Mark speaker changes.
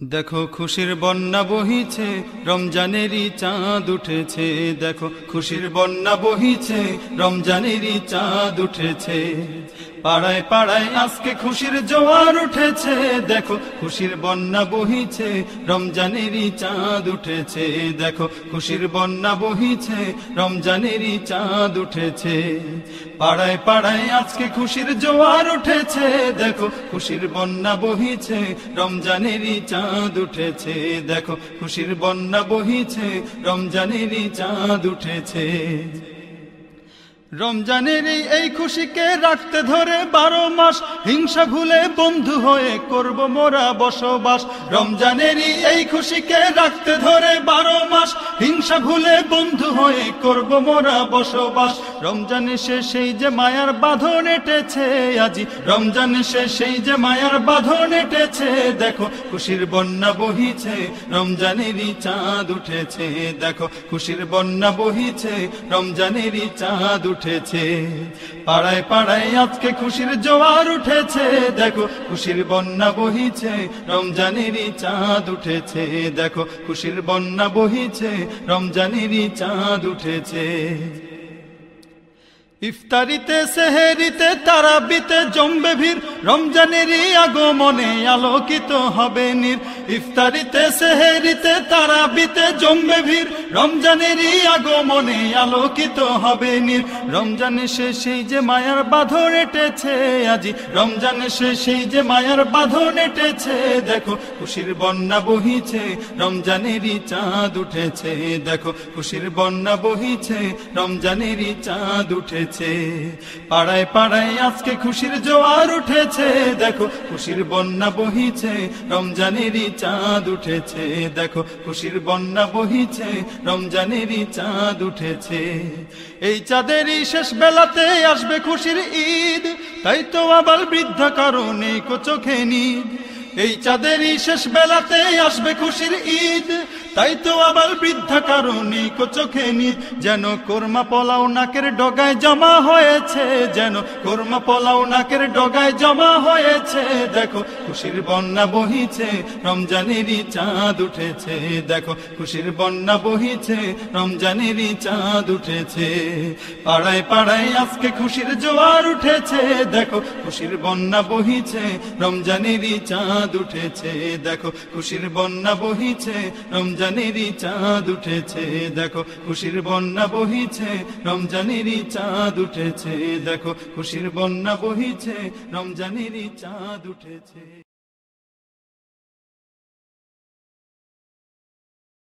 Speaker 1: দেখো খুশির বন্যা বহিছে, রমজানেরই চাঁদ উঠেছে। দেখো খুশির বন্যা বহিছে, রমজানেরই চাঁদ উঠেছে। পাড়ায় পাড়ায় আজকে খুশির জোয়ার উঠেছে। দেখো খুশির বন্যা বহিছে, রমজানেরই চাঁদ উঠেছে। দেখো খুশির বন্যা বহিছে, রমজানেরই চাঁদ উঠেছে। পাড়ায় পাড়ায় আজকে খুশির জোয়ার উঠেছে। দেখো খুশির বন্যা বহিছে, রমজানেরই চাঁদ উঠেছে। দেখো খুশির বন্যা বহিছে, রমজানেরই চাঁদ উঠেছে। রমজানের এই খুশিকে রাখতে ধরে 12 মাস, হিংসা ভুলে বন্ধু হয়ে করব মোরা বসবাস। রমজানের এই খুশিকে রাখতে ধরে 12 মাস, হিংসা ভুলে বন্ধু হয়ে করব মোরা বসবাস। রমজান এসে সেই যে মায়ার বাঁধন এঁটেছে আজি, রমজান এসে সেই যে মায়ার বাঁধন এঁটেছে। দেখো খুশির বন্যা বহিছে, রমজানেরই চাঁদ উঠেছে। দেখো খুশির বন্যা বহিছে, রমজানেরই চাঁদ উঠেছে। পাড়ায় পাড়ায় আজকে খুশির জোয়ার উঠেছে। দেখো খুশির বন্যা বহিছে, রমজানেরই চাঁদ উঠেছে। দেখো খুশির বন্যা বহিছে, রমজানেরই চাঁদ উঠেছে। ইফতারিতে সেহেরিতে তারাবিতে জমবে ভিড়, রমজানেরই আগমনে আলোকিত হবে নীর। ইফতারিতে সেহেরিতে তারাবিতে জমবে ভিড়, রমজানেরই আগমনে আলোকিত হবে নীর। রমজান এসে সেই যে মায়ার বাঁধন এঁটেছে আজি, রমজান এসে সেই যে মায়ার বাঁধন এঁটেছে। দেখো খুশির বন্যা বহিছে, রমজানেরই চাঁদ উঠেছে। দেখো খুশির বন্যা বহিছে, রমজানেরই চাঁদ উঠেছে। পাড়ায় পাড়ায় আজকে খুশির জোয়ার উঠেছে। দেখো খুশির বন্যা বহিছে, রমজানেরই চাঁদ উঠেছে। দেখো খুশির বন্যা বহিছে, রমজানেরই চাঁদ উঠেছে। এই চাঁদেরই শেষ বেলাতে আসবে খুশির ঈদ, তাই তো আবার বৃদ্ধা কারণে চোখে নিদ। এই চাঁদেরই শেষ বেলাতে আসবে খুশির ঈদ, তাই তো আবার বৃদ্ধা কারণে চোখে নিদ। যেন কোরমা পোলাও নাকের ডগায় জমা হয়েছে, যেন কোরমা পোলাও নাকের ডগায় জমা হয়েছে। দেখো খুশির বন্যা বহিছে, রমজানেরই চাঁদ উঠেছে। দেখো খুশির বন্যা বহিছে, রমজানেরই চাঁদ উঠেছে। পাড়ায় পাড়ায় আজকে খুশির জোয়ার উঠেছে। দেখো খুশির বন্যা বহিছে, রমজানেরই চাঁদ উঠেছে। দেখো খুশির বন্যা বহিছে, রমজানেরই চাঁদ উঠেছে। দেখো খুশির বন্যা বহিছে, রমজানেরই চাঁদ উঠেছে। দেখো খুশির বন্যা বহিছে, রমজানেরই চাঁদ উঠেছে।